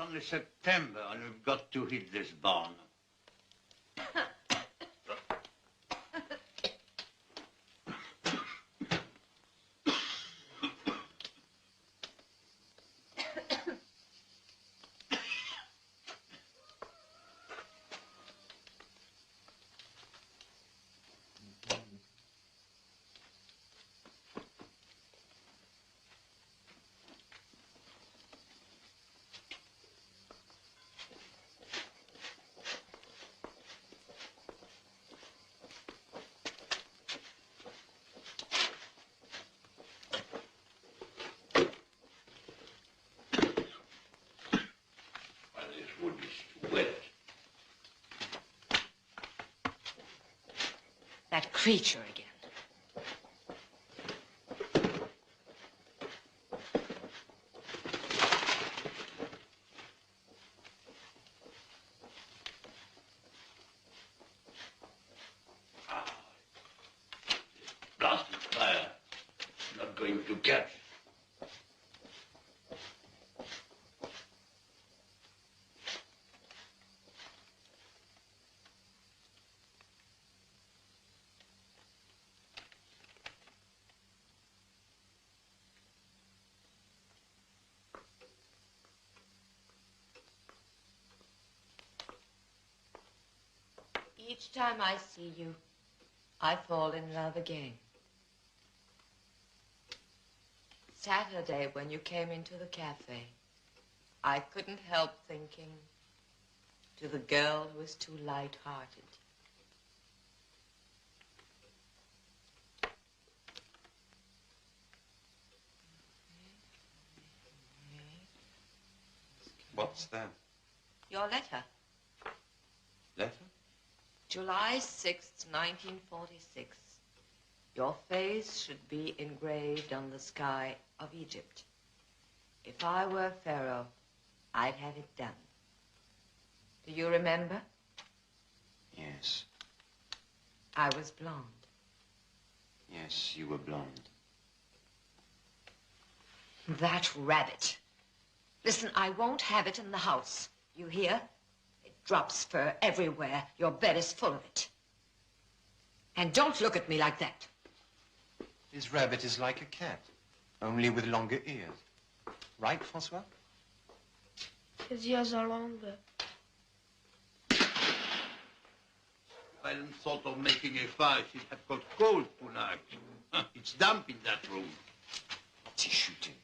only September, and we've got to hit this barn. That creature again. Blasted fire. Not going to catch. Each time I see you, I fall in love again. Saturday, when you came into the cafe, I couldn't help thinking to the girl who is too light-hearted. What's that? Your letter. Letter? July 6th, 1946. Your face should be engraved on the sky of Egypt. If I were Pharaoh, I'd have it done. Do you remember? Yes. I was blonde. Yes, you were blonde. That rabbit. Listen, I won't have it in the house. You hear? It drops fur everywhere. Your bed is full of it. And don't look at me like that. His rabbit is like a cat, only with longer ears. Right, Francois? His ears are longer. I hadn't thought of making a fire. She'd have got cold tonight. It's damp in that room. What's he shooting?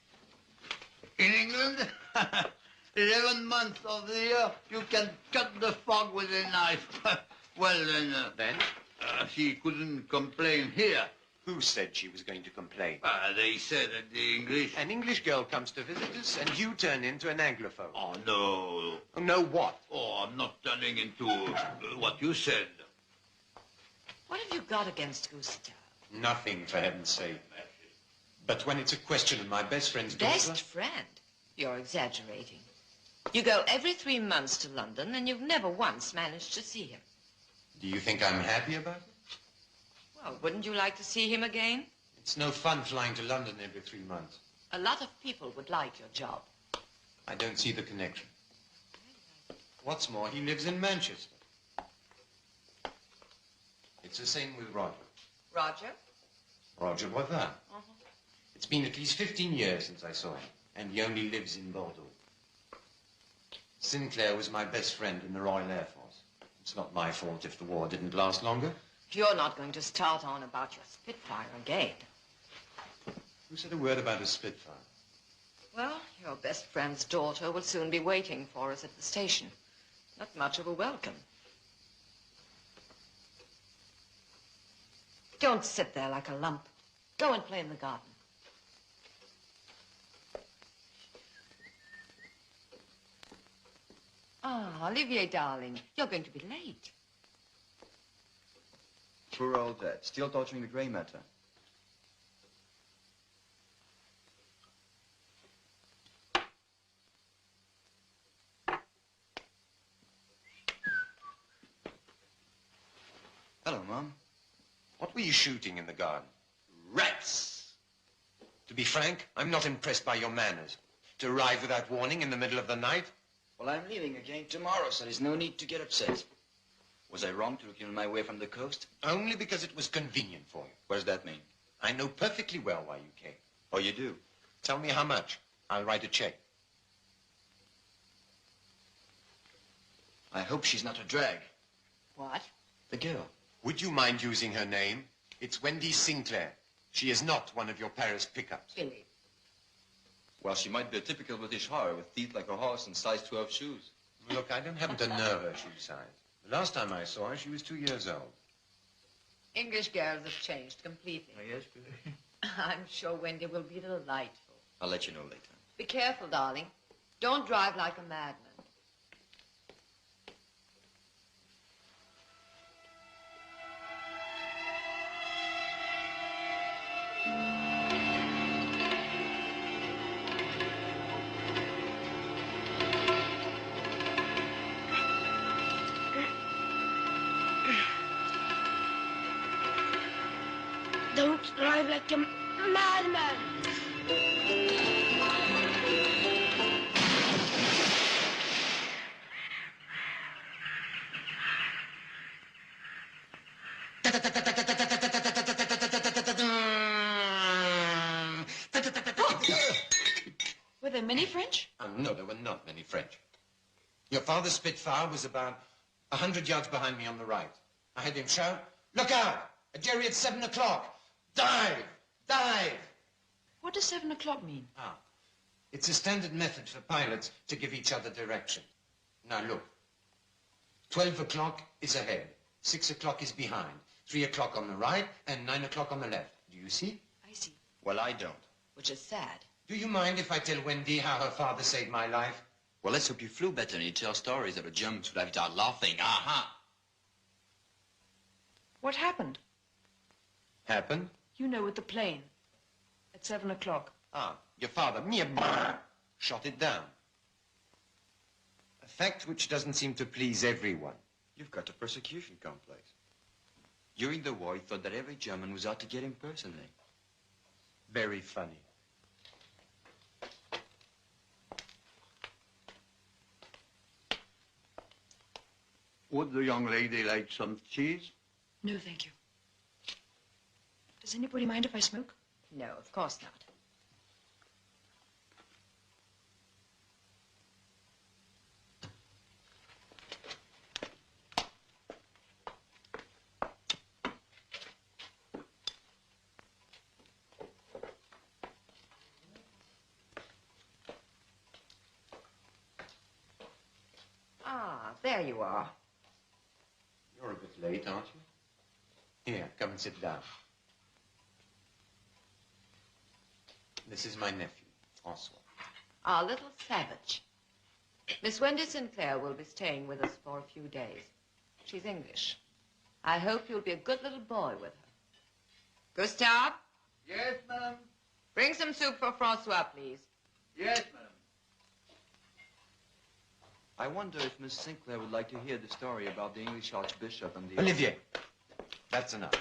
In England, 11 months of the year, you can cut the fog with a knife. Well, then... Then? She couldn't complain here. Who said she was going to complain? They said that the English... An English girl comes to visit us, and you turn into an Anglophone. Oh, no. Oh, no what? Oh, I'm not turning into what you said. What have you got against Gustav? Nothing, for heaven's sake. But when it's a question of my best friend's Best daughter... friend? You're exaggerating. You go every 3 months to London, and you've never once managed to see him. Do you think I'm happy about it? Well, wouldn't you like to see him again? It's no fun flying to London every 3 months. A lot of people would like your job. I don't see the connection. What's more, he lives in Manchester. It's the same with Roger. Roger? Roger Boivin. It's been at least 15 years since I saw him, and he only lives in Bordeaux. Sinclair was my best friend in the Royal Air Force. It's not my fault if the war didn't last longer. You're not going to start on about your Spitfire again. Who said a word about a Spitfire? Well, your best friend's daughter will soon be waiting for us at the station. Not much of a welcome. Don't sit there like a lump. Go and play in the garden. Ah, Olivier, darling, you're going to be late. Poor old Dad, still torturing the grey matter. Hello, Mom. What were you shooting in the garden? Rats! To be frank, I'm not impressed by your manners. To arrive without warning in the middle of the night? Well, I'm leaving again tomorrow, so there's no need to get upset. Was I wrong to look in my way from the coast? Only because it was convenient for you. What does that mean? I know perfectly well why you came. Oh, you do? Tell me how much. I'll write a check. I hope she's not a drag. What? The girl. Would you mind using her name? It's Wendy Sinclair. She is not one of your Paris pickups. Billy. Well, she might be a typical British horror with teeth like a horse and size 12 shoes. Look, I don't happen to know her shoe size. The last time I saw her, she was 2 years old. English girls have changed completely. Oh, yes, Billy. I'm sure Wendy will be delightful. I'll let you know later. Be careful, darling. Don't drive like a madman. Don't drive like a madman. Were there many French? No, there were not many French. Your father's Spitfire was about 100 yards behind me on the right. I had him shout, "Look out! A Jerry at 7 o'clock! Dive! Dive!" What does 7 o'clock mean? Ah, it's a standard method for pilots to give each other direction. Now look, 12 o'clock is ahead, 6 o'clock is behind, 3 o'clock on the right, and 9 o'clock on the left. Do you see? I see. Well, I don't. Which is sad. Do you mind if I tell Wendy how her father saved my life? Well, let's hope you flew better and you tell stories that the Germans would have died laughing. Aha! What happened? Happened? You know, with the plane. At 7 o'clock. Ah, your father, shot it down. A fact which doesn't seem to please everyone. You've got a persecution complex. During the war, he thought that every German was out to get him personally. Very funny. Would the young lady like some cheese? No, thank you. Does anybody mind if I smoke? No, of course not. Ah, there you are. You're a bit late, aren't you? Here, come and sit down. This is my nephew, Francois. Our little savage. Miss Wendy Sinclair will be staying with us for a few days. She's English. I hope you'll be a good little boy with her. Gustave, Yes, madam. bring some soup for Francois, please. Yes, madam. I wonder if Miss Sinclair would like to hear the story about the English Archbishop and the... Olivier, that's enough.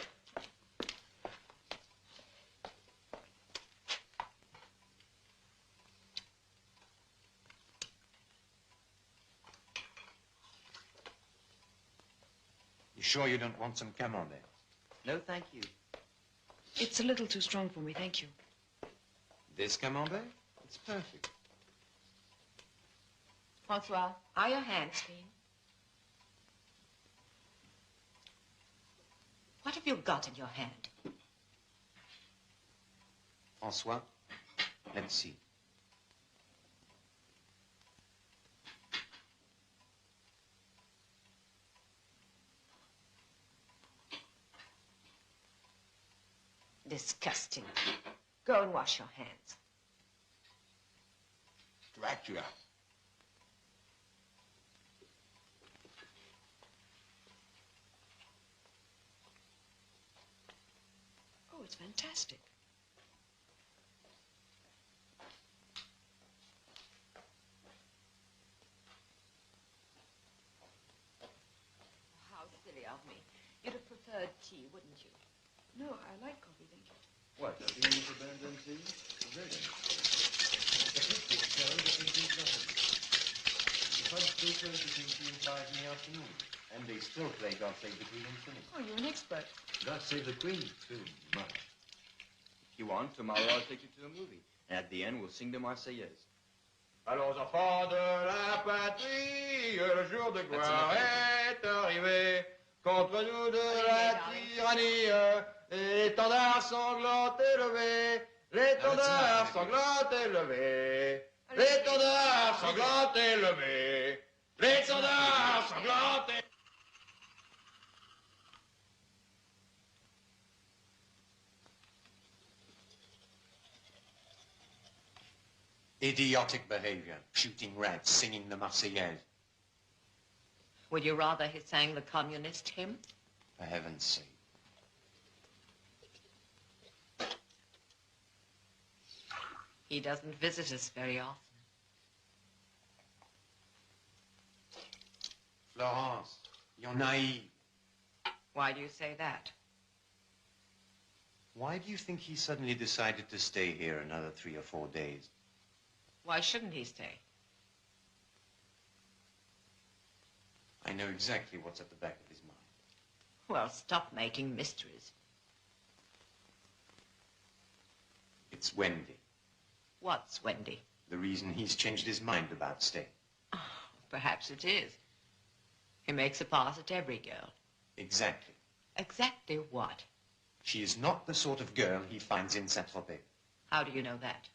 You sure you don't want some camembert? No, thank you. It's a little too strong for me, thank you. This camembert? It's perfect. Francois, are your hands clean? What have you got in your hand? Francois, let's see. Disgusting. Go and wash your hands. Dracula. Oh, it's fantastic. How silly of me. You'd have preferred tea, wouldn't you? No, I like coffee, thank you. What, are you Mr. Benton tea? Really? Fudge Bakers between 3 and 5 in the afternoon. And they still play God Save the Queen and finish. Oh, you're an expert. God Save the Queen, too much. If you want, tomorrow I'll take you to a movie. And at the end, we'll sing the Marseillaise. Allons, enfants de la patrie, le jour de gloire est arrivé. Contre nous de la tyrannie, l'étendard sanglant élevé. L'étendard sanglant élevé. L'étendard sanglant élevé. L'étendard sanglant élevé. Idiotic behavior. Shooting rats, singing the Marseillaise. Would you rather he sang the communist hymn? For heaven's sake. He doesn't visit us very often. Florence, you're naive. Why do you say that? Why do you think he suddenly decided to stay here another 3 or 4 days? Why shouldn't he stay? I know exactly what's at the back of his mind. Well, stop making mysteries. It's Wendy. What's Wendy? The reason he's changed his mind about staying. Oh, perhaps it is. He makes a pass at every girl. Exactly. Exactly what? She is not the sort of girl he finds in Saint-Tropez. How do you know that?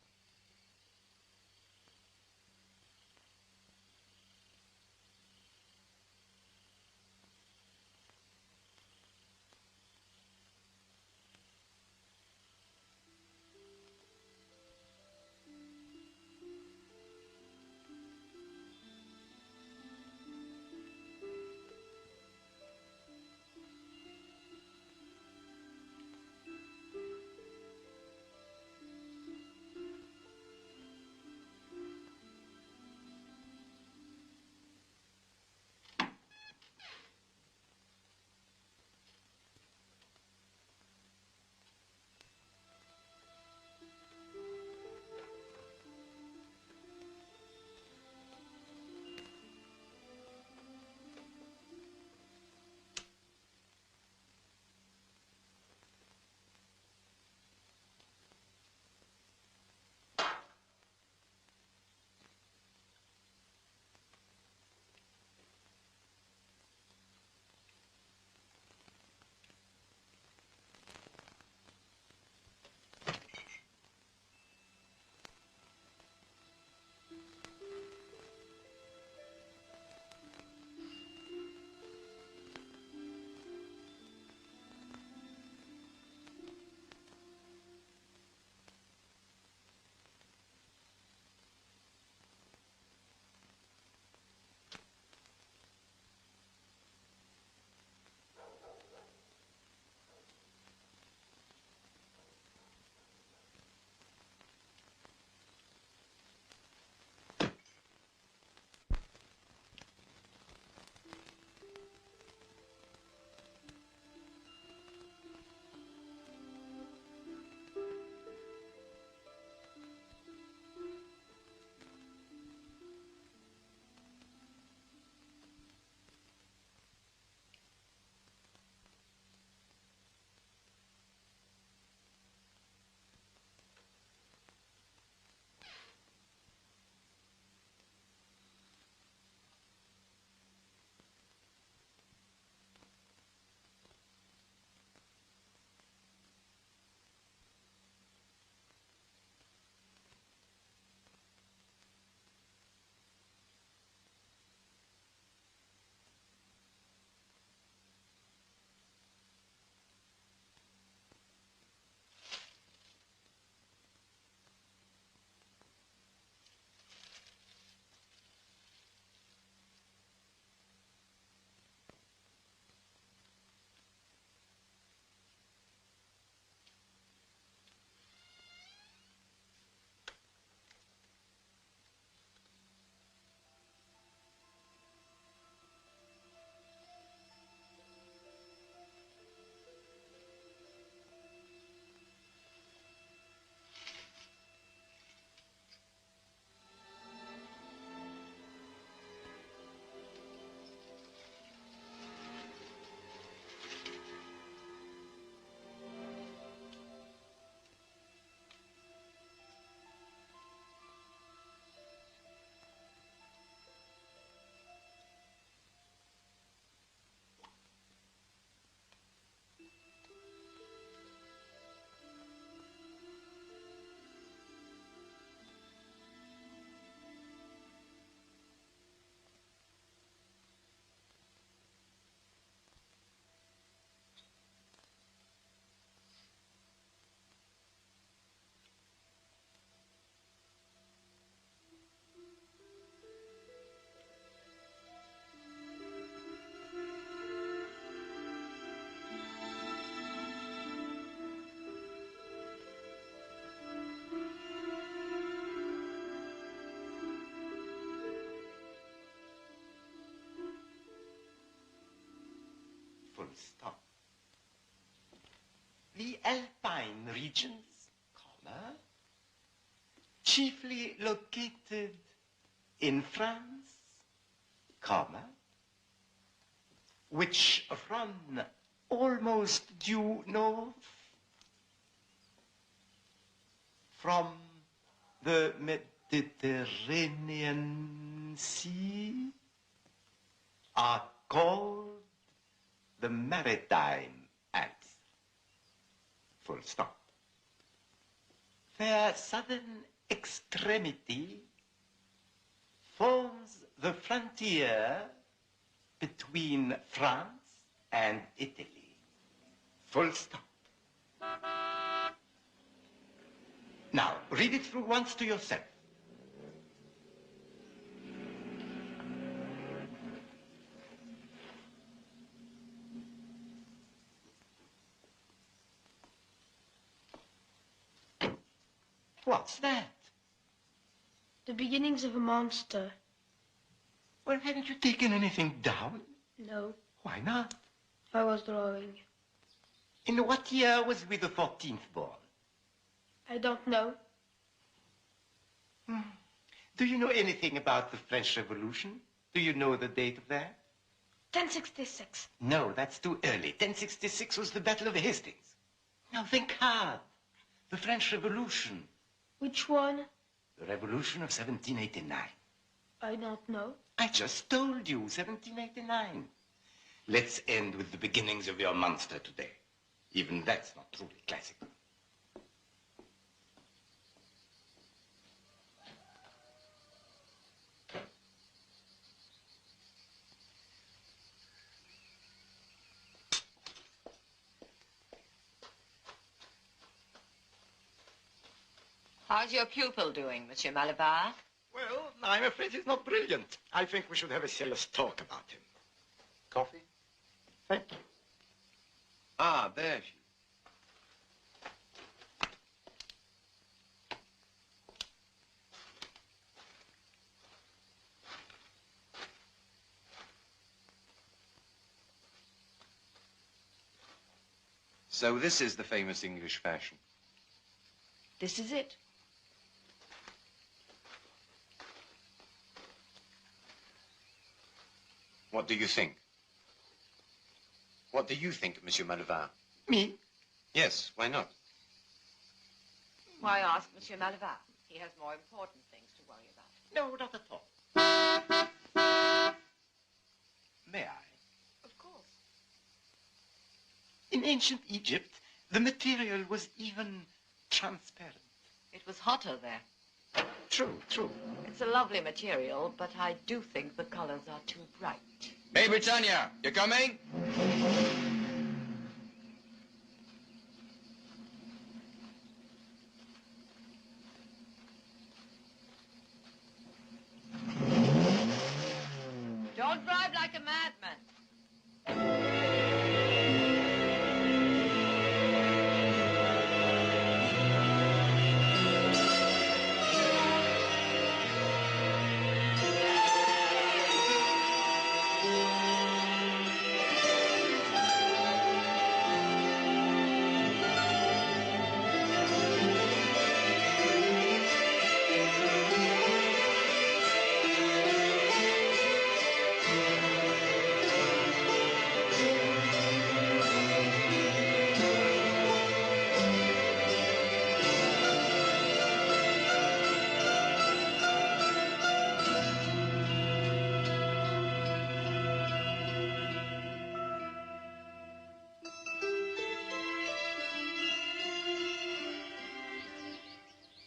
Full stop. The Alpine regions, comma, chiefly located in France, comma, which run almost due north from the Mediterranean Sea, are called the Maritime Alps. Full stop. Their southern extremity forms the frontier between France and Italy. Full stop. Now, read it through once to yourself. What's that? The beginnings of a monster. Well, haven't you taken anything down? No, Why not? I was drawing. In what year was Louis XIV born? I don't know. Do you know anything about the French Revolution? Do you know the date of that? 1066. No, that's too early. 1066 was the Battle of Hastings. Now think hard. The French Revolution. Which one? The Revolution of 1789. I don't know. I just told you, 1789. Let's end with the beginnings of your monster today. Even that's not truly classical. How's your pupil doing, Monsieur Malabar? Well, I'm afraid he's not brilliant. I think we should have a serious talk about him. Coffee? Thank you. Ah, there she is. So this is the famous English fashion. This is it. What do you think? What do you think, Monsieur Malavar? Me? Yes, why not? Why ask Monsieur Malabar? He has more important things to worry about. No, not at all. May I? Of course. In ancient Egypt, the material was even transparent. It was hotter there. True, true. It's a lovely material, but I do think the colors are too bright. Hey, Britannia, you coming? Don't drive like a madman.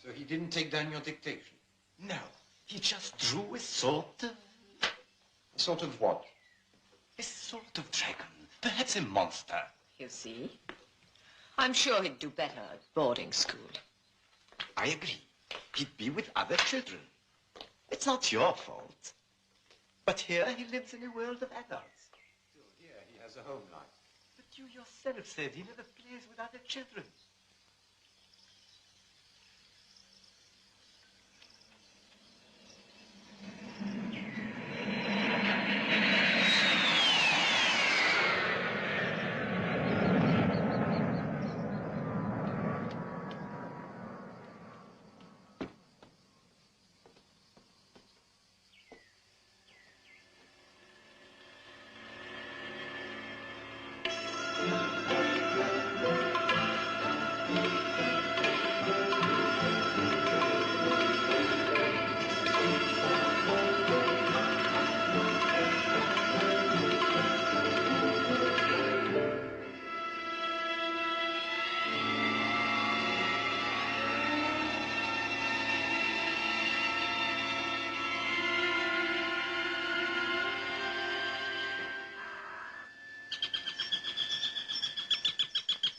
So he didn't take down your dictation? No, he just drew a sort of... A sort of what? a sort of dragon. Perhaps a monster. You see? I'm sure he'd do better at boarding school. I agree. He'd be with other children. It's not your fault. But here he lives in a world of adults. Still, here he has a home life. But you yourself said he never plays with other children.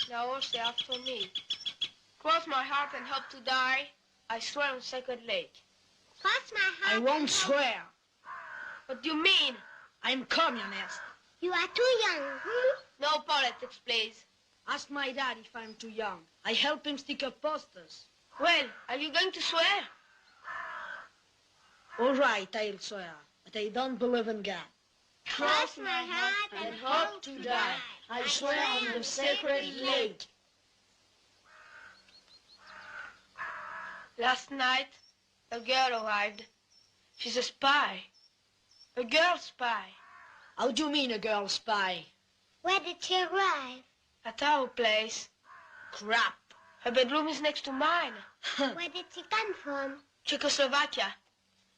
Now all say after me. Cross my heart and hope to die. I swear on Sacred Lake. Cross my heart. I won't swear. What do you mean? I'm communist. You are too young. No politics, please. Ask my dad if I'm too young. I help him stick up posters. Well, are you going to swear? All right, I'll swear, but I don't believe in God. Cross my heart And hope to die. I swear on the Sacred Lake. Last night, a girl arrived. She's a spy. A girl spy. How do you mean a girl spy? Where did she arrive? At our place. Crap. Her bedroom is next to mine. Where did she come from? Czechoslovakia.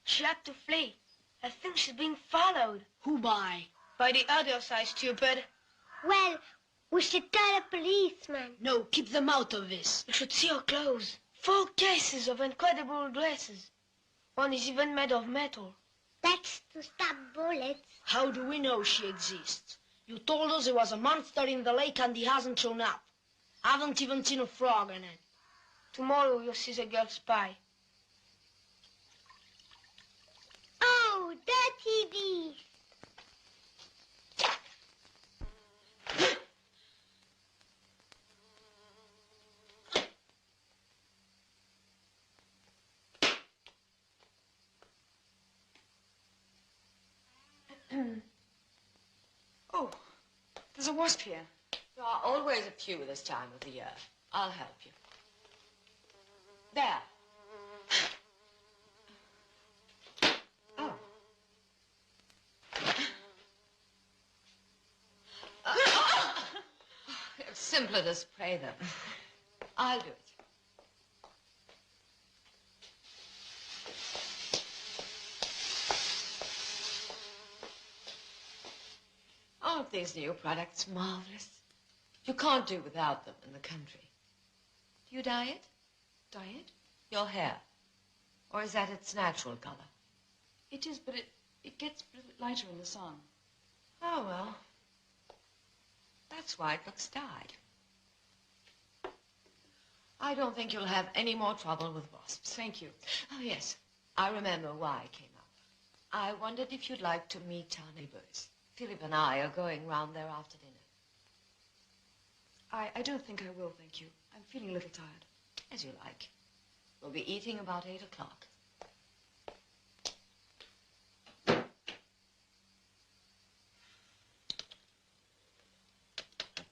She had to flee. I think she's being followed. Who by? By the others, I stupid. Well, we should tell a policeman. No, keep them out of this. You should see her clothes. 4 cases of incredible dresses. One is even made of metal. That's to stop bullets. How do we know she exists? You told us there was a monster in the lake and he hasn't shown up. I haven't even seen a frog in it. Tomorrow you'll see the girl spy. Oh, dirty beast. Oh, there's a wasp here. There are always a few this time of the year. I'll help you. There. Oh. It's simpler to spray them. I'll do it. Aren't these new products marvelous? You can't do without them in the country. Do you dye it? Dye it? Your hair? Or is that its natural color? It is, but it gets a bit lighter in the sun. Oh, well. That's why it looks dyed. I don't think you'll have any more trouble with wasps. Thank you. Oh, yes. I remember why I came up. I wondered if you'd like to meet our neighbors. Philip and I are going round there after dinner. I don't think I will, thank you. I'm feeling a little tired. As you like. We'll be eating about 8 o'clock. A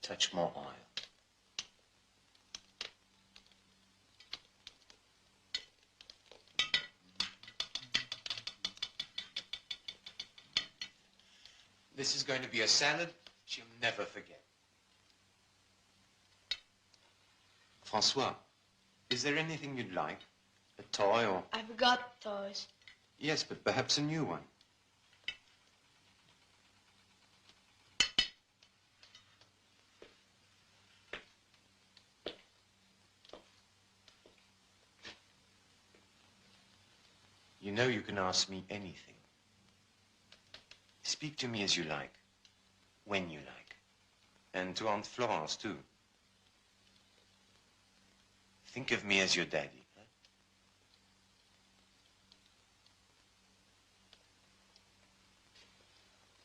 touch more oil. This is going to be a salad she'll never forget. Francois, is there anything you'd like? A toy or... I've got toys. Yes, but perhaps a new one. You know you can ask me anything. Speak to me as you like, when you like. And to Aunt Florence, too. Think of me as your daddy. Huh?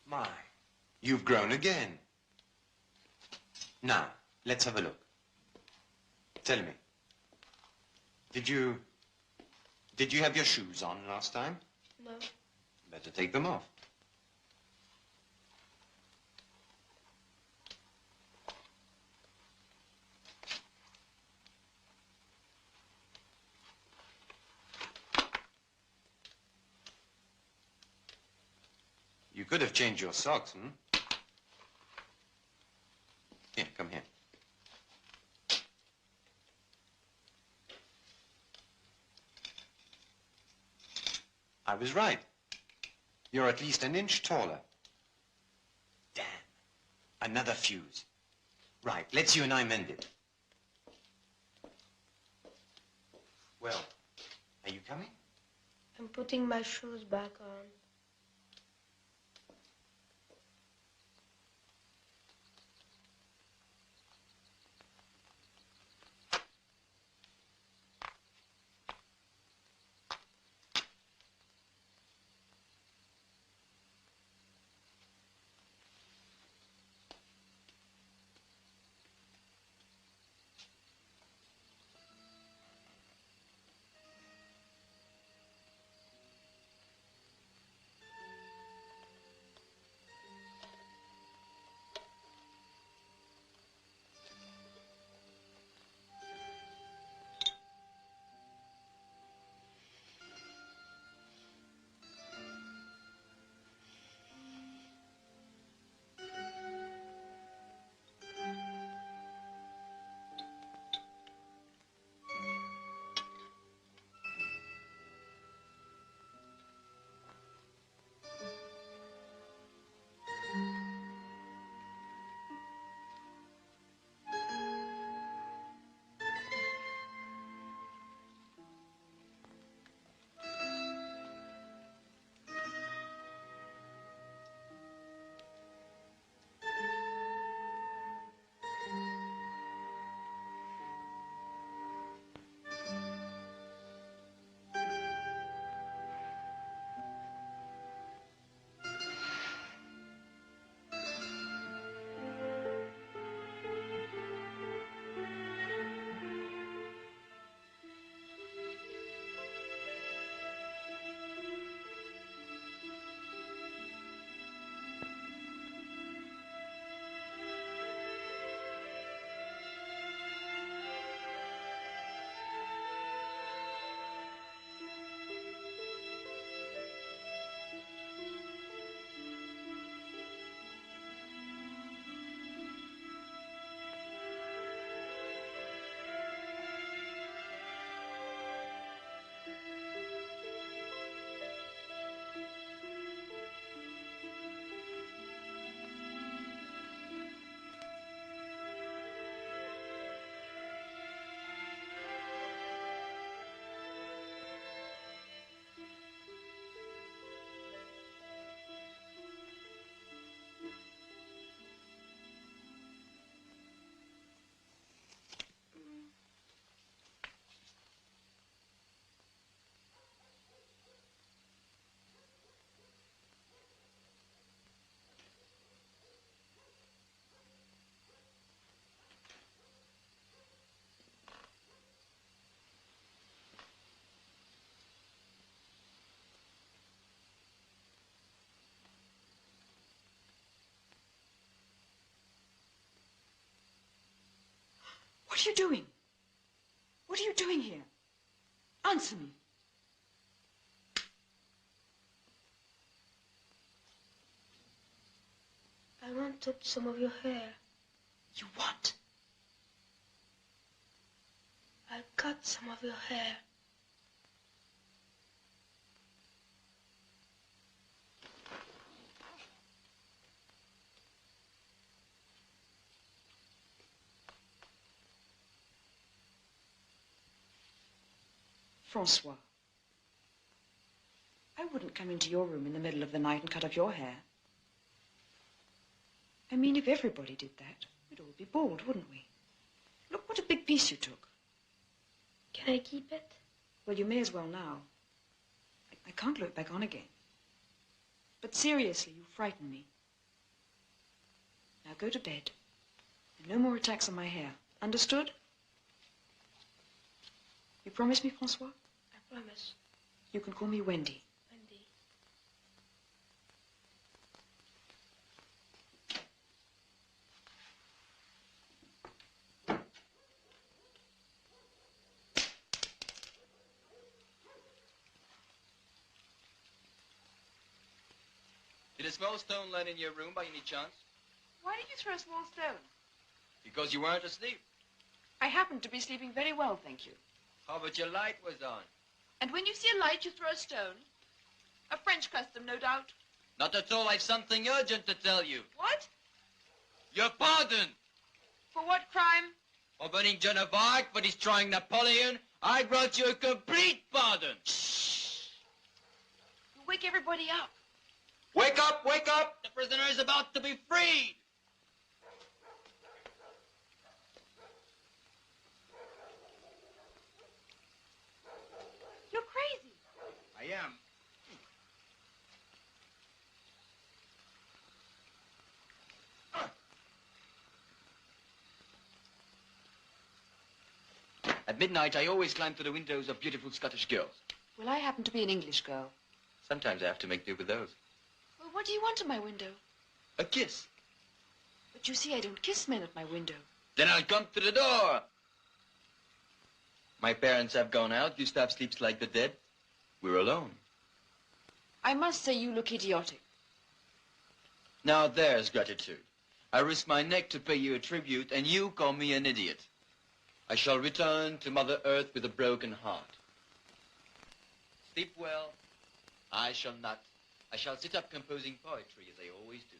My, you've grown again. Now, let's have a look. Tell me, did you have your shoes on last time? No. Better take them off. You could have changed your socks, hmm? Here, come here. I was right. You're at least an inch taller. Damn. Another fuse. Right, let's you and I mend it. Well, are you coming? I'm putting my shoes back on. What are you doing? What are you doing here? Answer me. I want some of your hair. You what? I cut some of your hair. Francois, I wouldn't come into your room in the middle of the night and cut off your hair. I mean, if everybody did that, we'd all be bald, wouldn't we? Look what a big piece you took. Can I keep it? Well, you may as well now. I can't glue it back on again. But seriously, you frighten me. Now go to bed. And no more attacks on my hair. Understood? You promise me, Francois? I promise. You can call me Wendy. Wendy. Did a small stone land in your room by any chance? Why did you throw a small stone? Because you weren't asleep. I happened to be sleeping very well, thank you. How about your light was on? And when you see a light, you throw a stone. A French custom, no doubt. Not at all. I've something urgent to tell you. What? Your pardon! For what crime? For burning Joan of Arc, for destroying Napoleon, I grant you a complete pardon. You wake everybody up. Wake up, wake up! The prisoner is about to be freed! You're crazy. I am. At midnight, I always climb to the windows of beautiful Scottish girls. Well, I happen to be an English girl. Sometimes I have to make do with those. Well, what do you want at my window? A kiss. But you see, I don't kiss men at my window. Then I'll come to the door. My parents have gone out. Gustave sleeps like the dead. We're alone. I must say you look idiotic. Now there's gratitude. I risk my neck to pay you a tribute, and you call me an idiot. I shall return to Mother Earth with a broken heart. Sleep well. I shall not. I shall sit up composing poetry as I always do.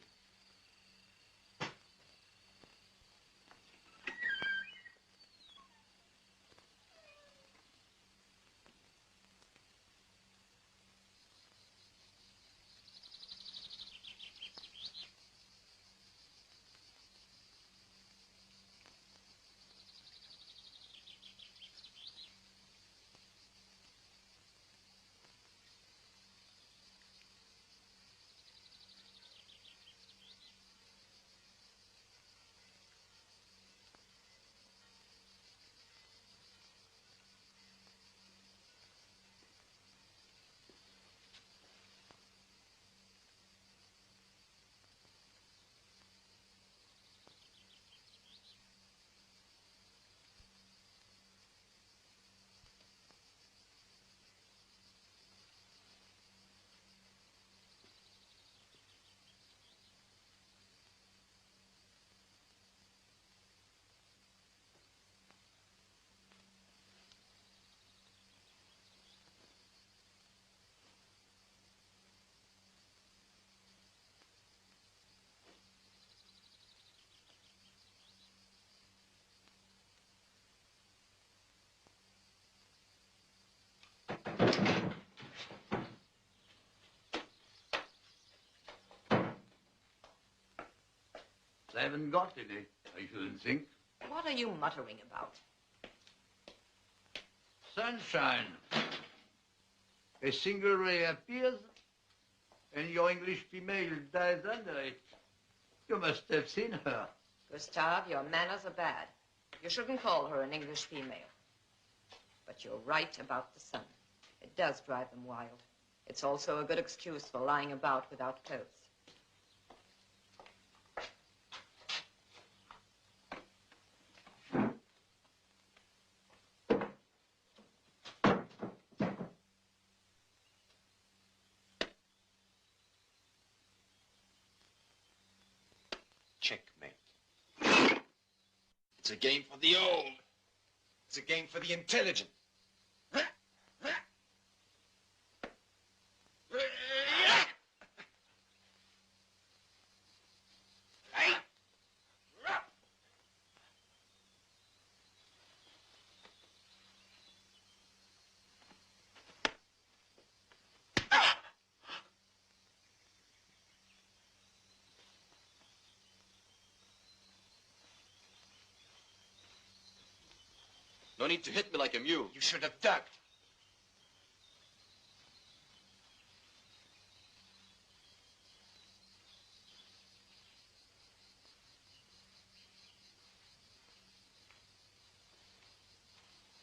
I haven't got any, I shouldn't think. What are you muttering about? Sunshine. A single ray appears, and your English female dies under it. You must have seen her. Gustave, your manners are bad. You shouldn't call her an English female. But you're right about the sun. It does drive them wild. It's also a good excuse for lying about without clothes. Checkmate. It's a game for the old. It's a game for the intelligent. No need to hit me like a mule. You should have ducked.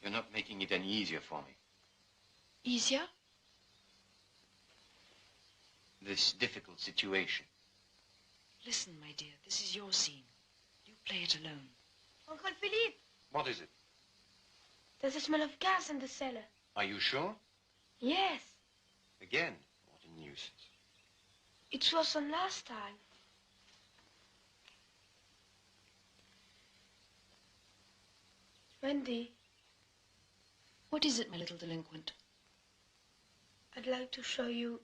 You're not making it any easier for me. Easier? This difficult situation. Listen, my dear, this is your scene. You play it alone. Uncle Philippe, What is it? there's a smell of gas in the cellar. Are you sure? Yes, Again? What a nuisance. it was on last time. Wendy, What is it, my little delinquent? I'd like to show you.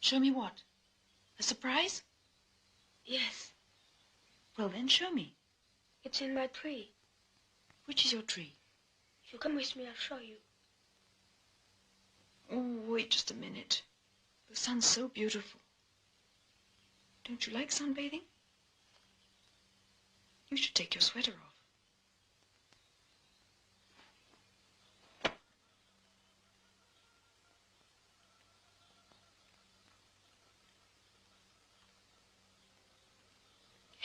Show me what? A surprise? Yes, Well, then, show me. it's in my tree. Which is your tree? If you come with me, I'll show you. Oh, wait just a minute. The sun's so beautiful. Don't you like sunbathing? You should take your sweater off.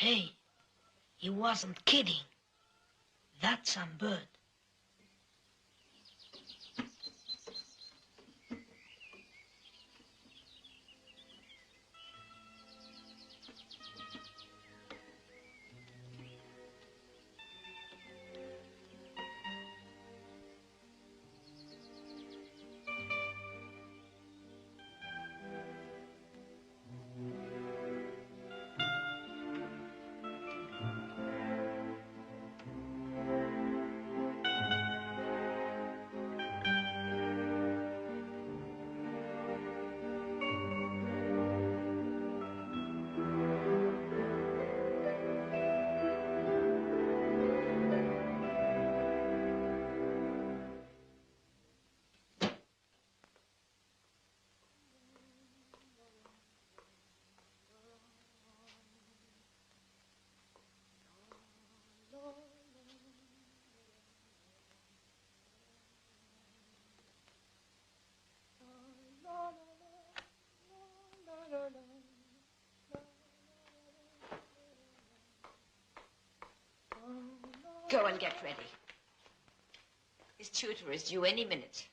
Hey, he wasn't kidding. That's some bird. Go and get ready. His tutor is due any minute.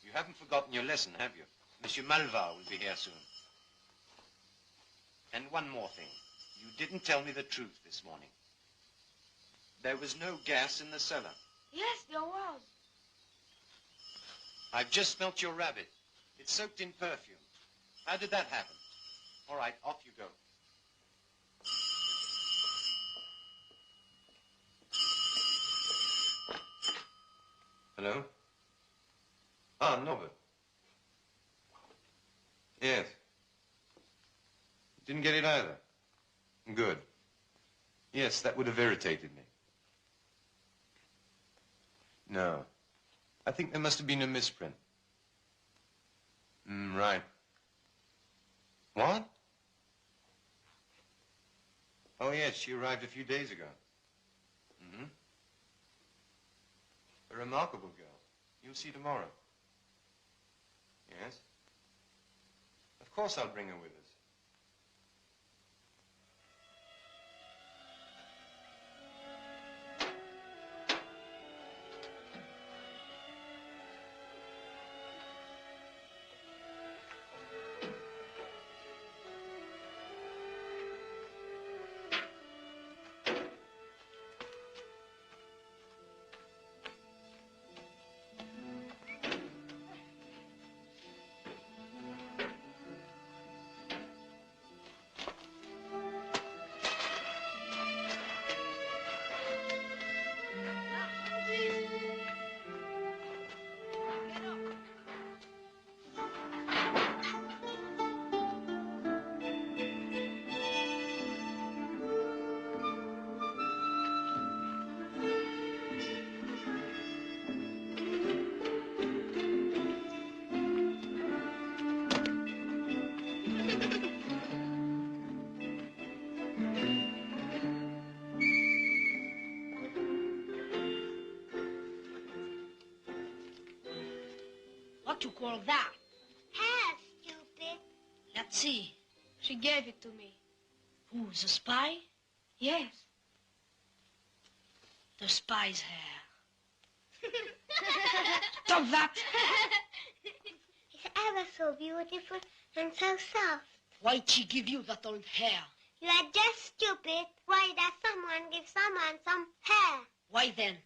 You haven't forgotten your lesson, have you? Monsieur Malva will be here soon. And one more thing. You didn't tell me the truth this morning. There was no gas in the cellar. Yes, there was. I've just smelt your rabbit. It's soaked in perfume. How did that happen? All right, off you go. Hello? Ah, Norbert. Yes. Didn't get it either. Good. Yes, that would have irritated me. No. I think there must have been a misprint. Right. What? Oh, yes, she arrived a few days ago. Mm-hmm. A remarkable girl. You'll see tomorrow. Yes? Of course I'll bring her with us. What you call that? Hair, stupid. Let's see. She gave it to me. Who's a spy? Yes. The spy's hair. Stop that! It's ever so beautiful and so soft. Why'd she give you that old hair? You are just stupid. Why does someone give someone some hair? Why then?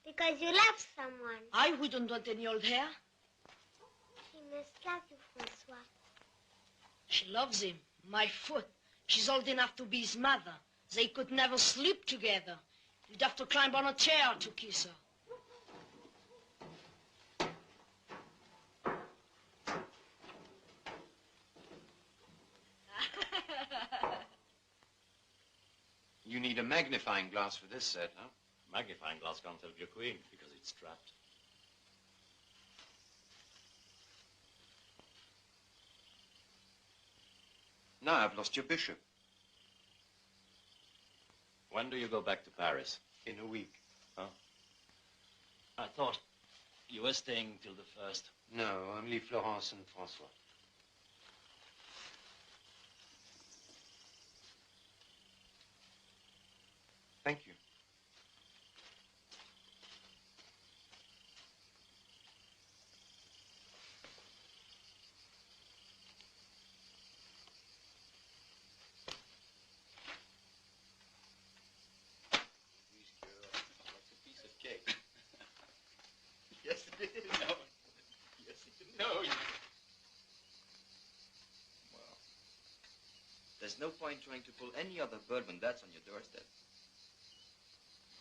Because you love someone. I wouldn't want any old hair. He must love you, Francois. She loves him. My foot. She's old enough to be his mother. They could never sleep together. You'd have to climb on a chair to kiss her. You need a magnifying glass for this set, huh? Magnifying glass can't help your queen because it's trapped. Now I've lost your bishop. When do you go back to Paris? In a week. Huh? I thought you were staying till the 1st. No, only Florence and Francois. Thank you. Yes, it is. No. Yes, it is. No. Well, there's no point trying to pull any other bird when that's on your doorstep.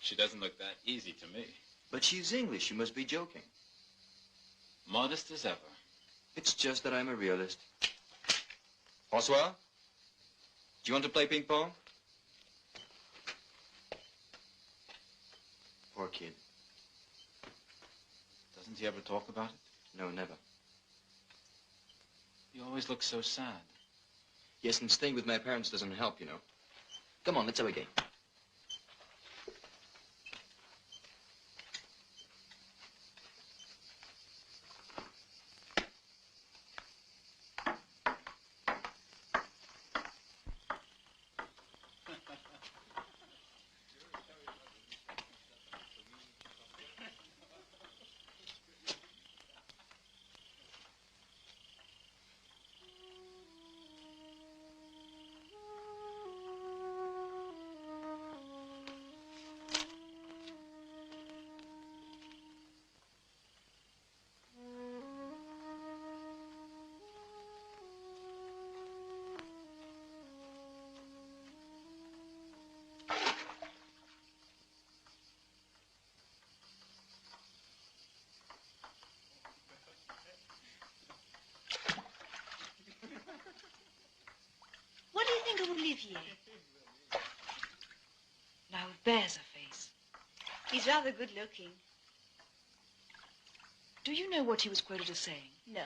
She doesn't look that easy to me. But she's English. You must be joking. Modest as ever. It's just that I'm a realist. Francois? Do you want to play ping pong? Poor kid. Doesn't he ever talk about it? No, never. You always look so sad. Yes, and staying with my parents doesn't help, you know. Come on, let's have a game. What do you think of Olivier? Now there's a face. He's rather good looking. Do you know what he was quoted as saying? No.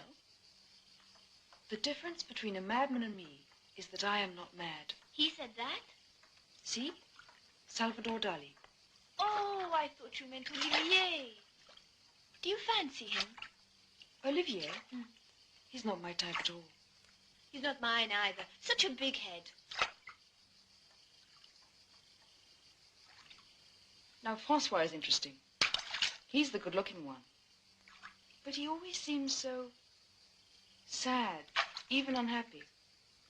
The difference between a madman and me is that I am not mad. He said that? See? Salvador Dali. Oh, I thought you meant Olivier. Do you fancy him? Olivier? He's not my type at all. He's not mine either. Such a big head. Now, Francois is interesting. He's the good-looking one. But he always seems so sad, even unhappy.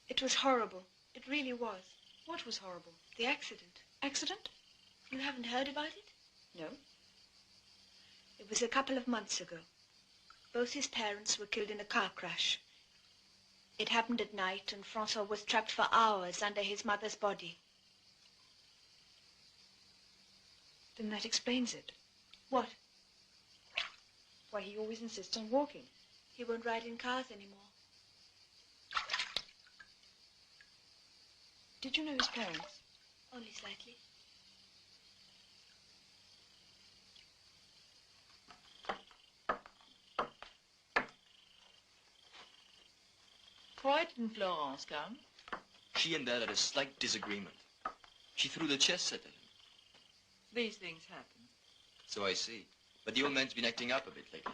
It was horrible. It really was. What was horrible? The accident. Accident? You haven't heard about it? No. It was a couple of months ago. Both his parents were killed in a car crash. It happened at night, and Francois was trapped for hours under his mother's body. Then that explains it. What? Why he always insists on walking. He won't ride in cars anymore. Did you know his parents? Only slightly. Why didn't Florence come? She and Dad had a slight disagreement. She threw the chess set at him. These things happen. So I see. But the old man's been acting up a bit lately.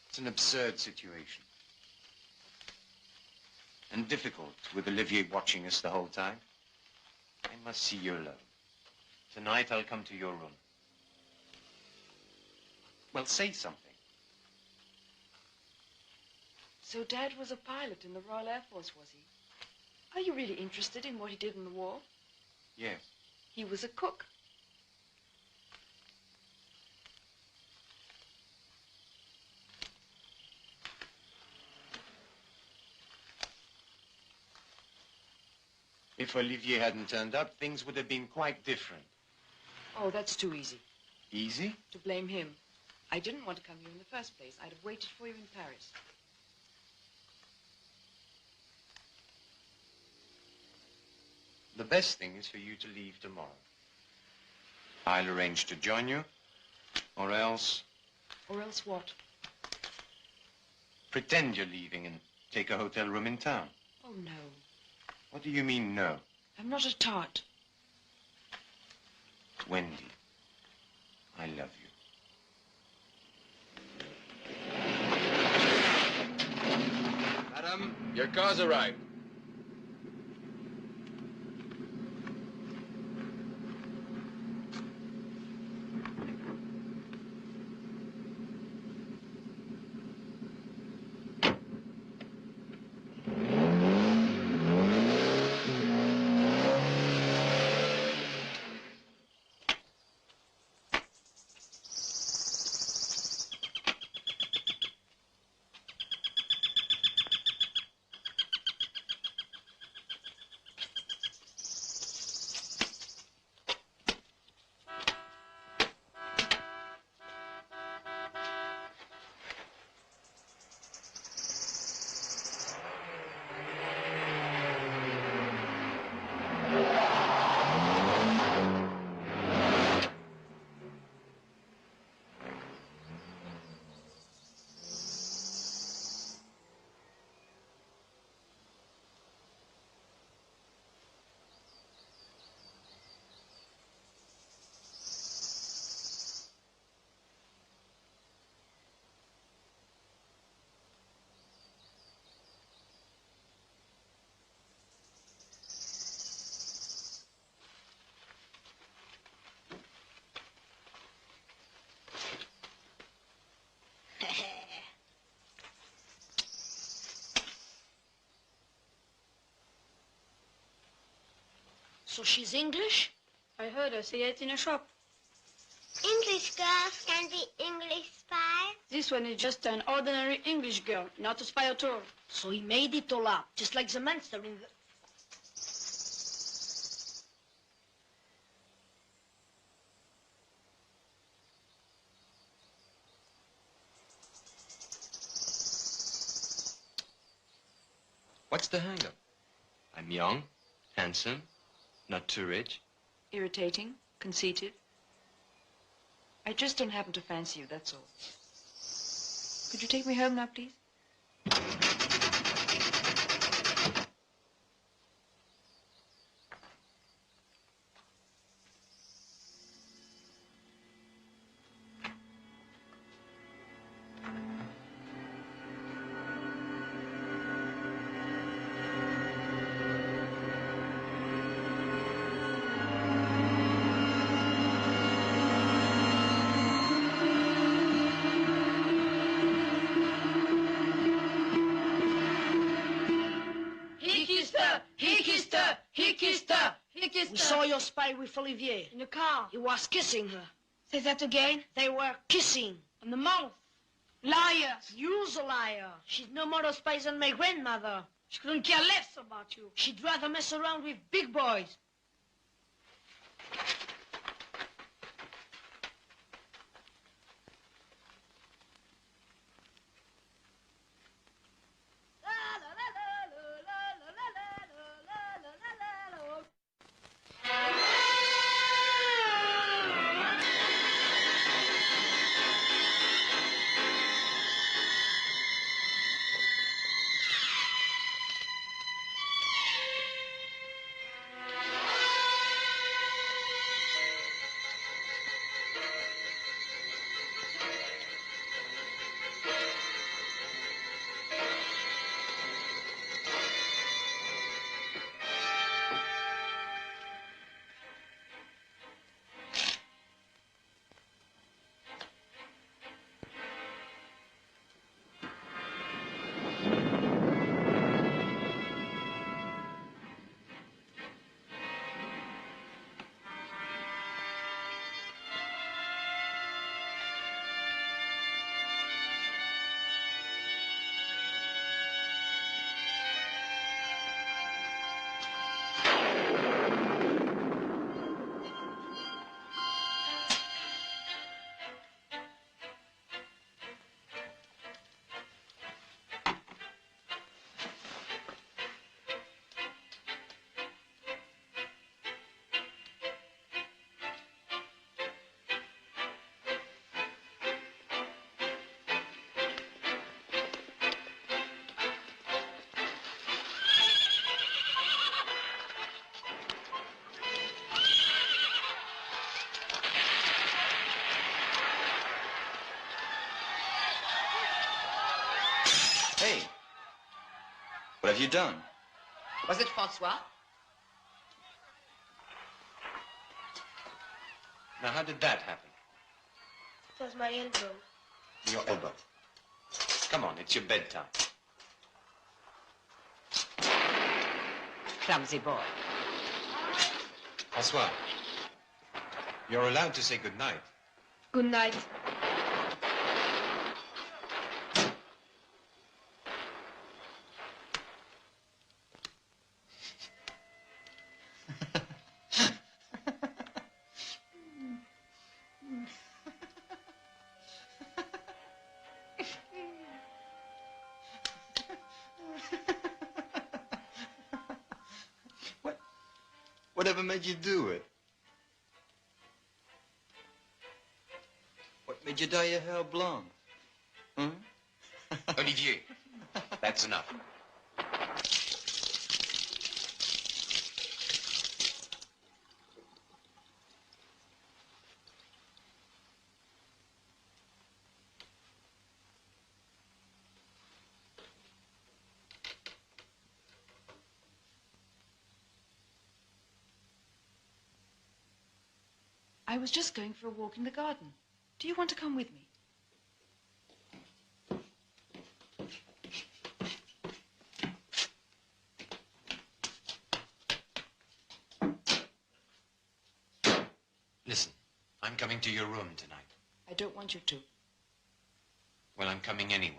It's an absurd situation. And difficult, with Olivier watching us the whole time. I must see you alone. Tonight I'll come to your room. Well, say something. So Dad was a pilot in the Royal Air Force, was he? Are you really interested in what he did in the war? Yes. He was a cook. If Olivier hadn't turned up, things would have been quite different. Oh, that's too easy. Easy? To blame him. I didn't want to come here in the first place. I'd have waited for you in Paris. The best thing is for you to leave tomorrow. I'll arrange to join you, or else Or else what? pretend you're leaving and take a hotel room in town. Oh, no. What do you mean, no? I'm not a tart. Wendy, I love you. Madam, your car's arrived. So she's English? I heard her say it in a shop. English girls can be English spies. This one is just an ordinary English girl, not a spy at all. So he made it all up, just like the monster in the... What's the hang-up? I'm young, handsome, not too rich. Irritating, conceited. I just don't happen to fancy you, that's all. Could you take me home now, please? We saw your spy with Olivier. In the car. He was kissing her. Say that again. They were kissing. On the mouth. Liars. You's a liar. She's no more a spy than my grandmother. She couldn't care less about you. She'd rather mess around with big boys. Hey, what have you done? Was it Francois? Now, how did that happen? It was my elbow. Your elbow. Come on, it's your bedtime. Clumsy boy. François, you're allowed to say good night. Good night. Whatever made you do it? What made you dye your hair blonde? Hmm? Olivier, that's enough. I was just going for a walk in the garden. Do you want to come with me? Listen, I'm coming to your room tonight. I don't want you to. Well, I'm coming anyway.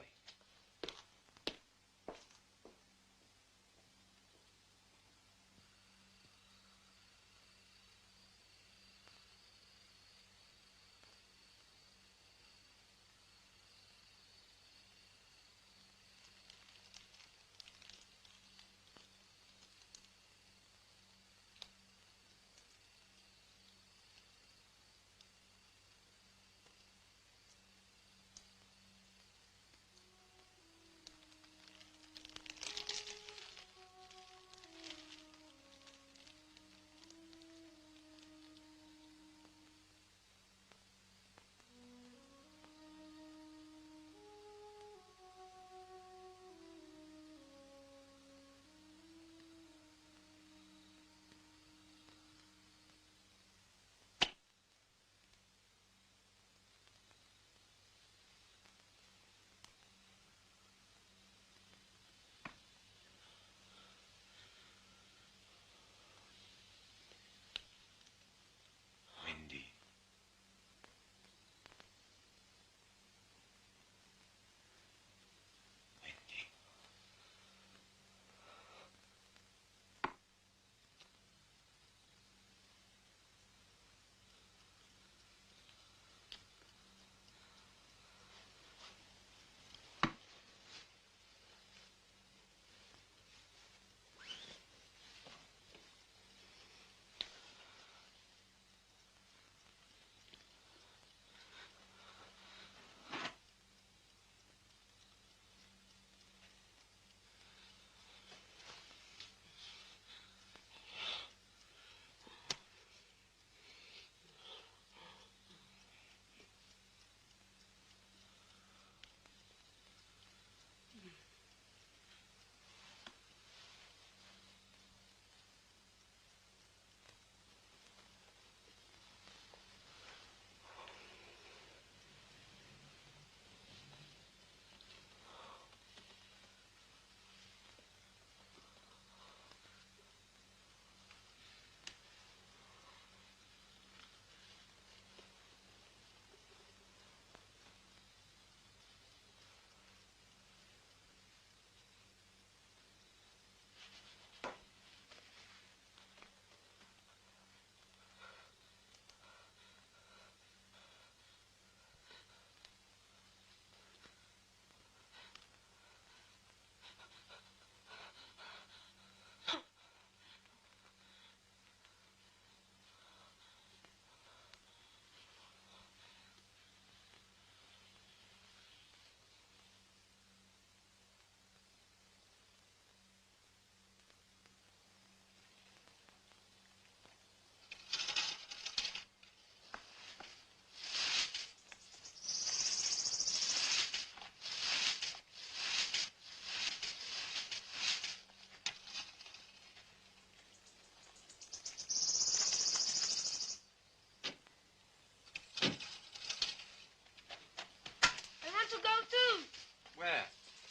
Where?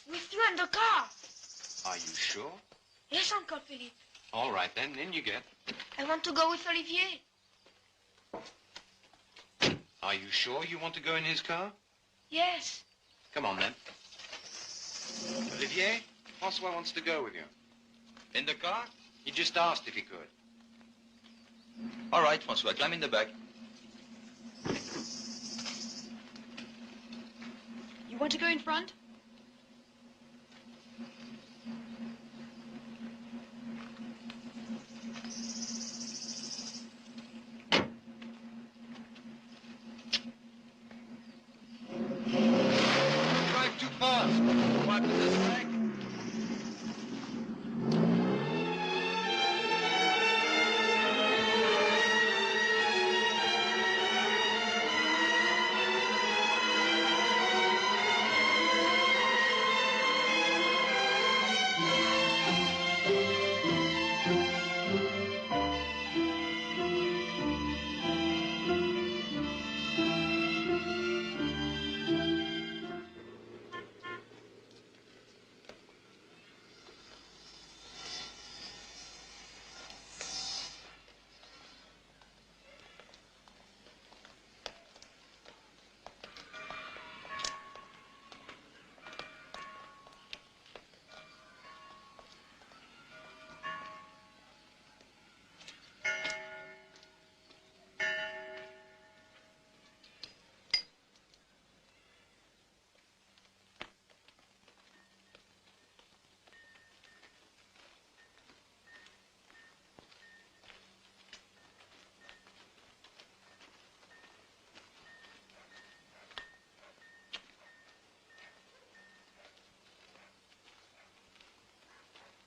With you in the car. Are you sure? Yes, Uncle Philippe. All right, then. In you get. I want to go with Olivier. Are you sure you want to go in his car? Yes. Come on, then. Olivier, Francois wants to go with you. In the car? He just asked if he could. All right, Francois, climb in the back. You want to go in front? Drive too fast. Wipe this back.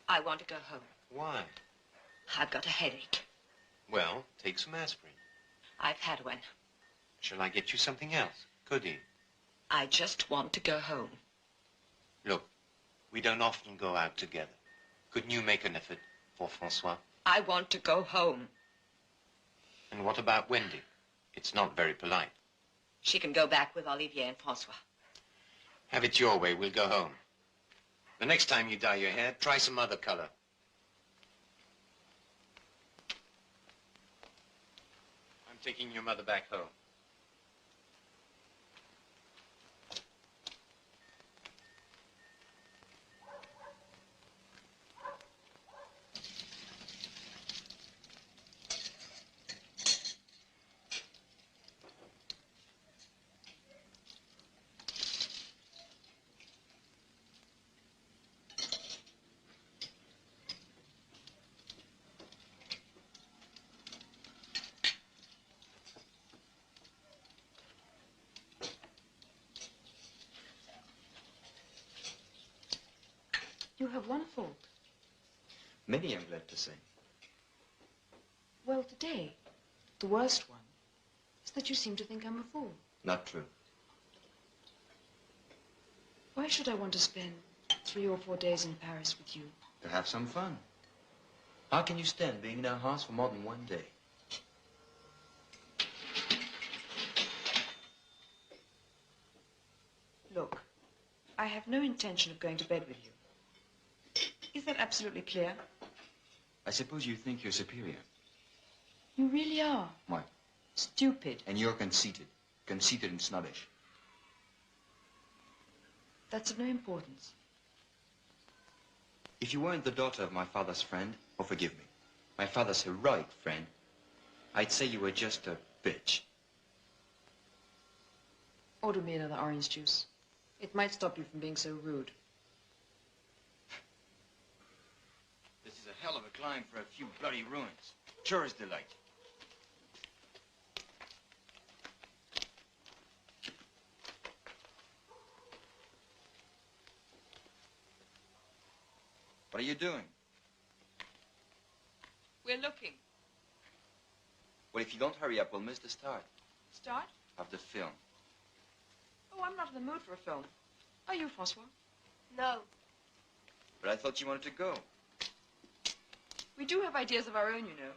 I want to go home. Why? I've got a headache. Well, take some aspirin. I've had one. Shall I get you something else? Codeine. I just want to go home. Look, we don't often go out together. Couldn't you make an effort for Francois? I want to go home. And what about Wendy? It's not very polite. She can go back with Olivier and Francois. Have it your way. We'll go home. The next time you dye your hair, try some other color. I'm taking your mother back home. You have one fault. Many, I'm glad to say. Well, today, the worst one is that you seem to think I'm a fool. Not true. Why should I want to spend 3 or 4 days in Paris with you? To have some fun. How can you stand being in our house for more than one day? Look, I have no intention of going to bed with you. Is that absolutely clear? I suppose you think you're superior. You really are. What? Stupid. And you're conceited. Conceited and snobbish. That's of no importance. If you weren't the daughter of my father's friend, oh, forgive me, my father's heroic friend, I'd say you were just a bitch. Order me another orange juice. It might stop you from being so rude. This is a hell of a climb for a few bloody ruins. Tourist delight. What are you doing? We're looking. Well, if you don't hurry up, we'll miss the start Start? of the film. Oh, I'm not in the mood for a film. Are you, Francois? No. But I thought you wanted to go. We do have ideas of our own, you know.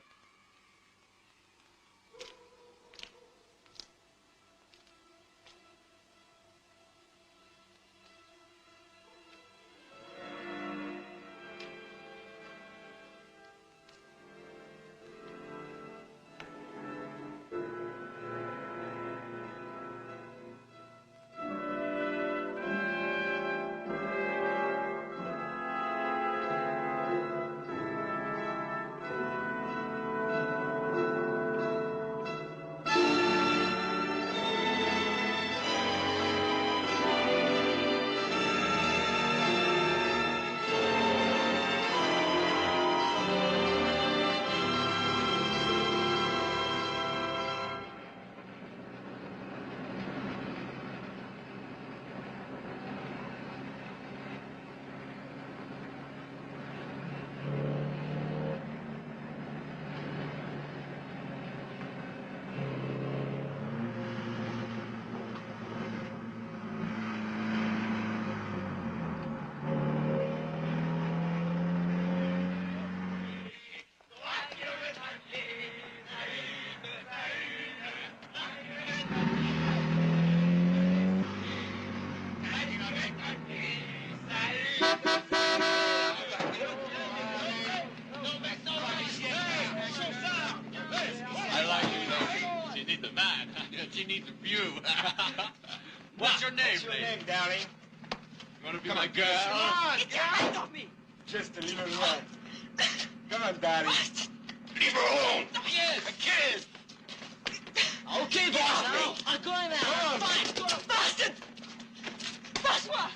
I like you. She needs a man. She needs a view. What's your name, lady? darling? You want to be my girl? Come on, Get your hand off me! Just a little run. Come on, darling. Leave her alone. Yes. A kiss. Okay, boss, now. I'm going now. Fine. Bastard! Passe-moi!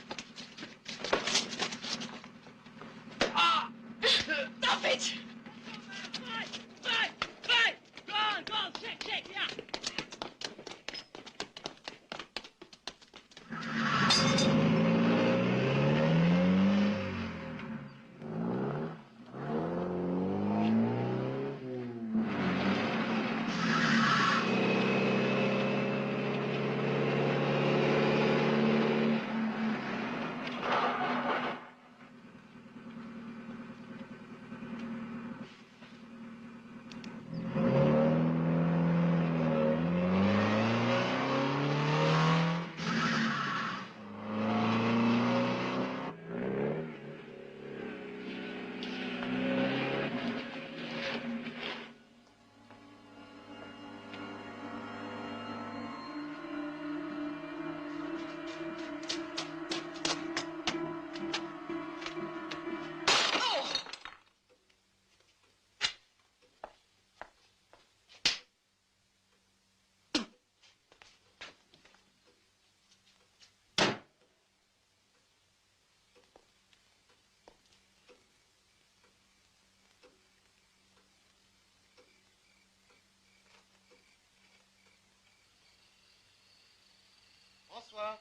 Ah! Stop it! Right! Go on, shake, yeah. Bonsoir.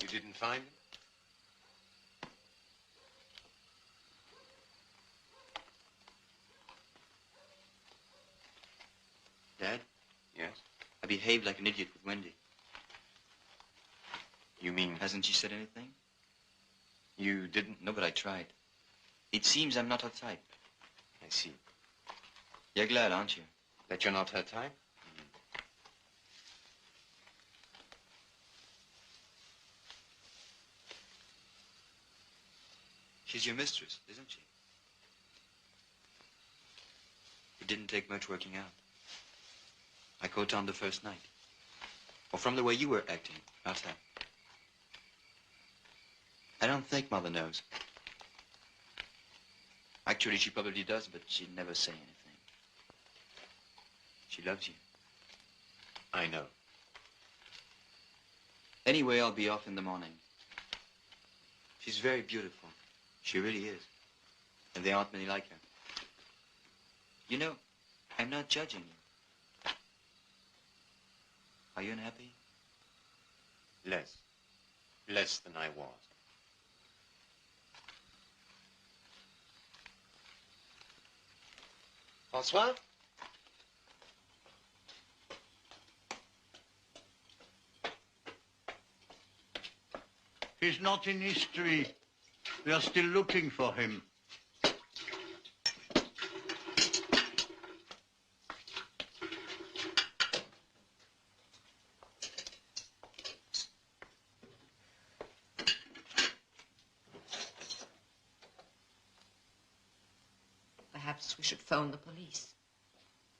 You didn't find him? Dad, Yes? I behaved like an idiot with Wendy. You mean Hasn't she said anything? you didn't? No, but I tried. It seems I'm not her type. I see. You're glad, aren't you? That you're not her type? She's your mistress, isn't she? It didn't take much working out. I caught on the first night. Or from the way you were acting, not her. I don't think Mother knows. Actually, she probably does, but she'd never say anything. She loves you. I know. Anyway, I'll be off in the morning. She's very beautiful. She really is. And there aren't many like her. You know, I'm not judging you. Are you unhappy? Less. Less than I was. Bonsoir. He's not in history. We are still looking for him. Perhaps we should phone the police.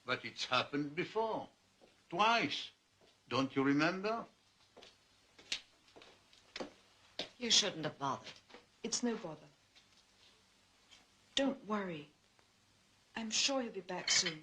But it's happened before. Twice. Don't you remember? You shouldn't have bothered. It's no bother. Don't worry. I'm sure he'll be back soon.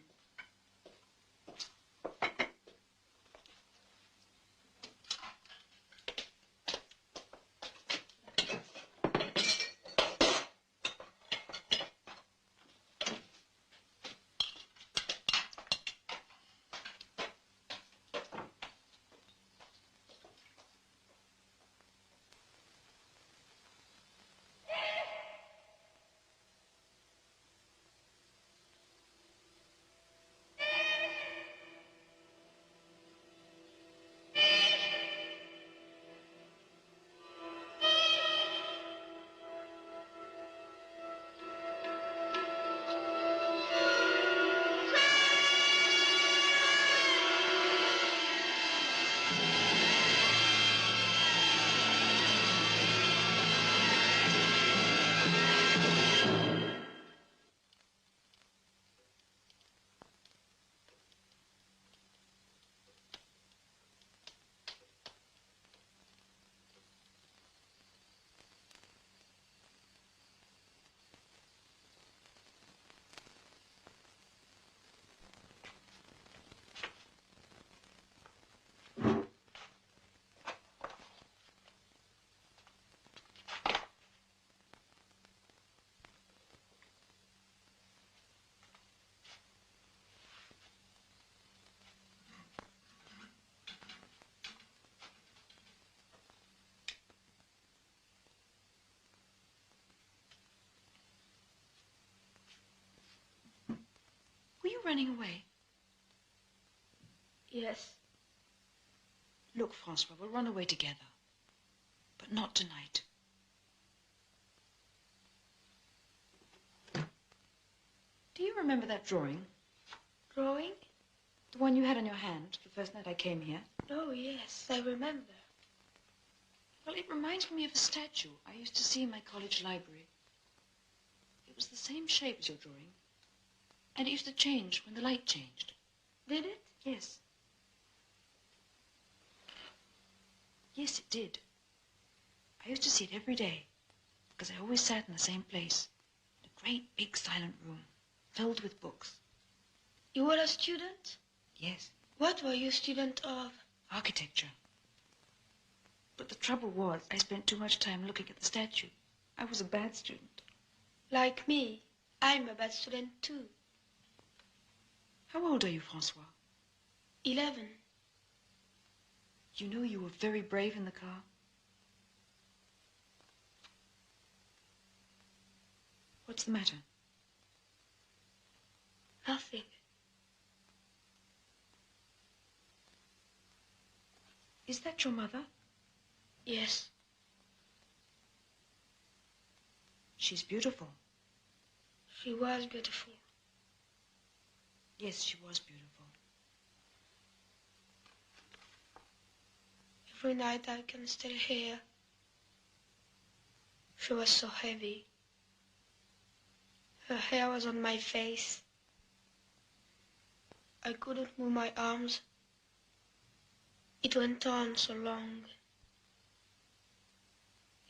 running away? Yes. Look, Francois, we'll run away together. But not tonight. Do you remember that drawing? Drawing? The one you had in your hand the first night I came here? Oh, yes, I remember. Well, it reminds me of a statue I used to see in my college library. It was the same shape as your drawing. And it used to change when the light changed. Did it? Yes. Yes, it did. I used to see it every day, because I always sat in the same place, in a great big silent room, filled with books. You were a student? Yes. What were you a student of? Architecture. But the trouble was, I spent too much time looking at the statue. I was a bad student. Like me. I'm a bad student, too. How old are you, Francois? 11. You know you were very brave in the car? What's the matter? Nothing. Is that your mother? Yes. She's beautiful. She was beautiful. Yes, she was beautiful. Every night I can still hear. She was so heavy. Her hair was on my face. I couldn't move my arms. It went on so long.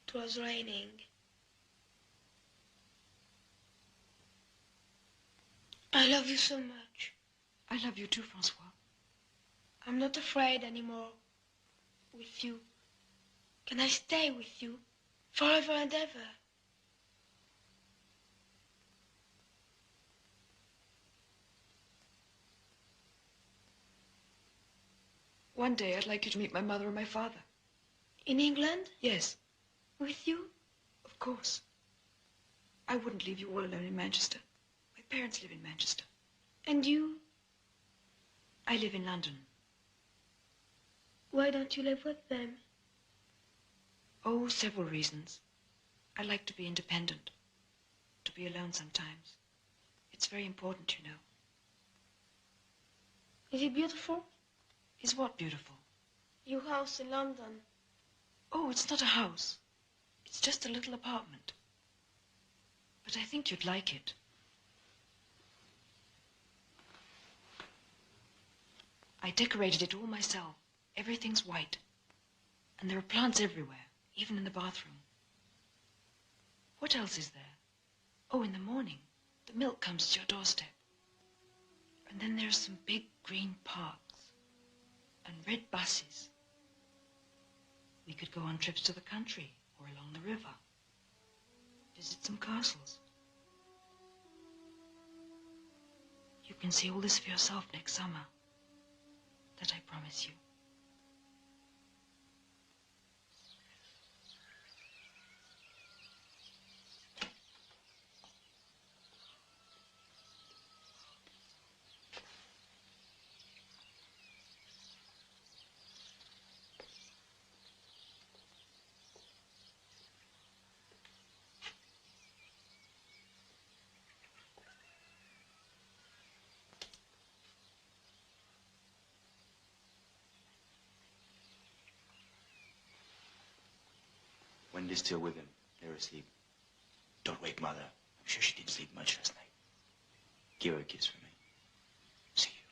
It was raining. I love you so much. I love you too, Francois. I'm not afraid anymore. With you. Can I stay with you forever and ever? One day I'd like you to meet my mother and my father. In England? Yes. With you? Of course. I wouldn't leave you all alone in Manchester. My parents live in Manchester. And you? I live in London. Why don't you live with them? Oh, several reasons. I like to be independent. To be alone sometimes. It's very important, you know. Is it beautiful? Is what beautiful? Your house in London. Oh, it's not a house. It's just a little apartment. But I think you'd like it. I decorated it all myself. Everything's white. And there are plants everywhere, even in the bathroom. What else is there? Oh, in the morning, the milk comes to your doorstep. And then there's some big green parks and red buses. We could go on trips to the country or along the river. Visit some castles. You can see all this for yourself next summer. That I promise you. Wendy's still with him. They're asleep. Don't wake Mother. I'm sure she didn't sleep much last night. Give her a kiss for me. See you.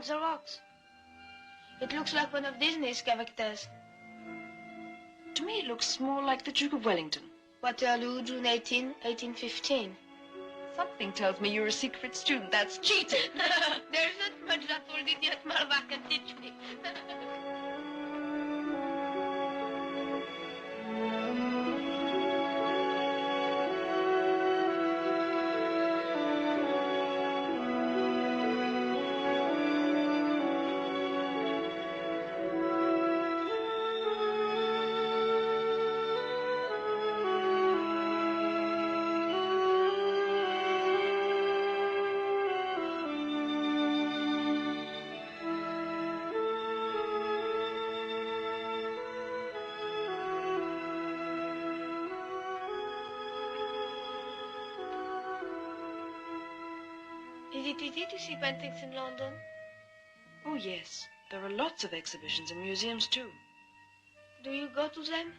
among the rocks. It looks like one of Disney's characters. To me, it looks more like the Duke of Wellington. Waterloo, June 18, 1815. Something tells me you're a secret student. That's cheating. There's not much that old idiot Malva can teach me. Is it easy to see paintings in London? Oh, yes. There are lots of exhibitions and museums, too. Do you go to them?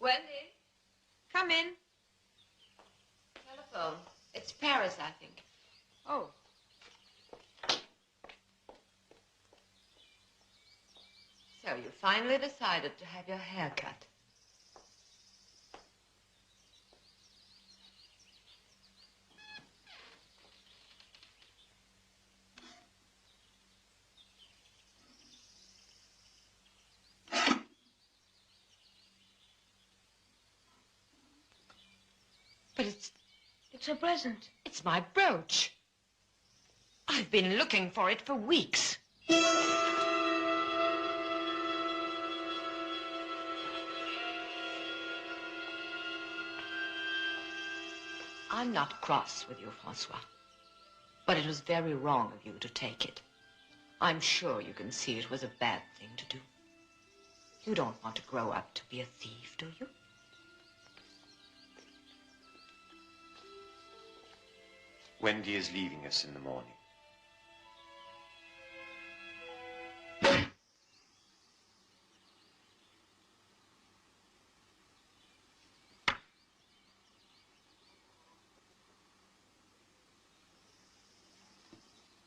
Wendy, Come in. telephone. It's Paris, I think. Oh. So you finally decided to have your hair cut. But it's a present. It's my brooch. I've been looking for it for weeks. I'm not cross with you, Francois. But it was very wrong of you to take it. I'm sure you can see it was a bad thing to do. You don't want to grow up to be a thief, do you? Wendy is leaving us in the morning.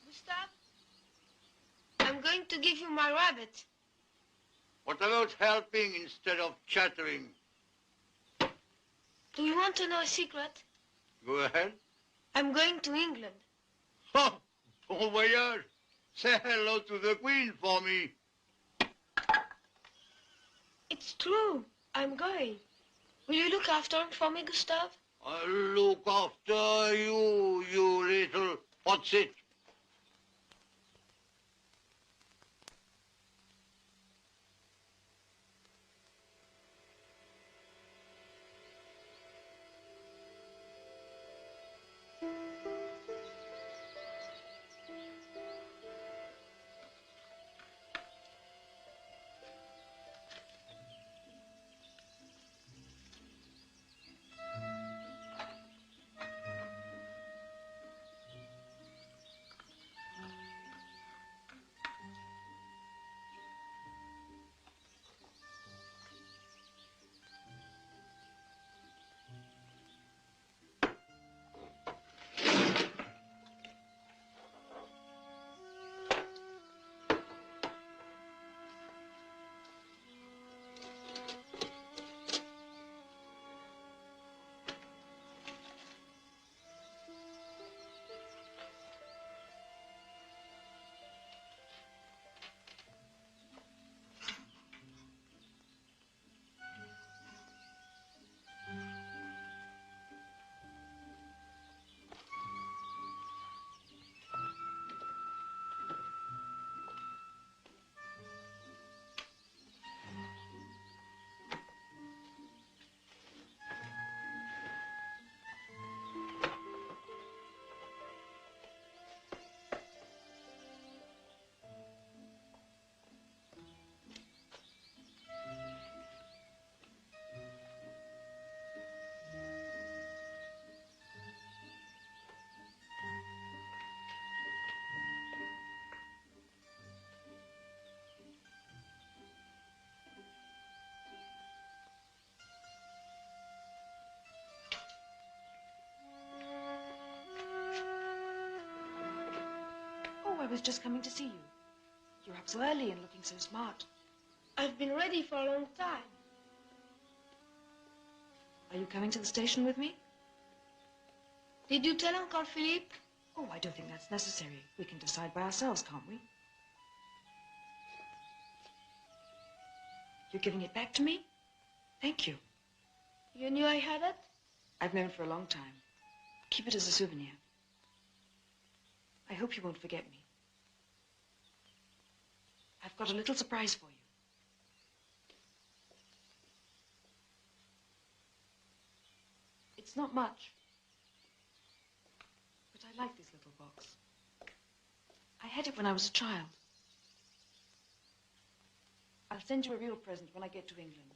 Gustav, I'm going to give you my rabbit. What about helping instead of chattering? Do you want to know a secret? Go ahead. I'm going to England. Oh, bon voyage. Say hello to the Queen for me. It's true. I'm going. Will you look after him for me, Gustav? I'll look after you, you little... What's it? was just coming to see you. You're up so early and looking so smart. I've been ready for a long time. Are you coming to the station with me? Did you tell Uncle Philippe? Oh, I don't think that's necessary. We can decide by ourselves, can't we? You're giving it back to me? Thank you. You knew I had it? I've known for a long time. Keep it as a souvenir. I hope you won't forget me. I've got a little surprise for you. It's not much, but I like this little box. I had it when I was a child. I'll send you a real present when I get to England.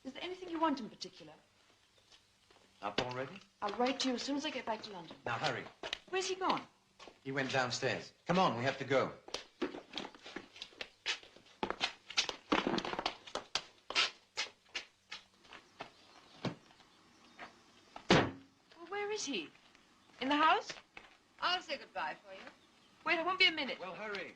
Is there anything you want in particular? Up already? I'll write to you as soon as I get back to London. Now hurry. Where's he gone? He went downstairs. Come on, we have to go. Well, where is he? In the house? I'll say goodbye for you. Wait, it won't be a minute. Well, hurry.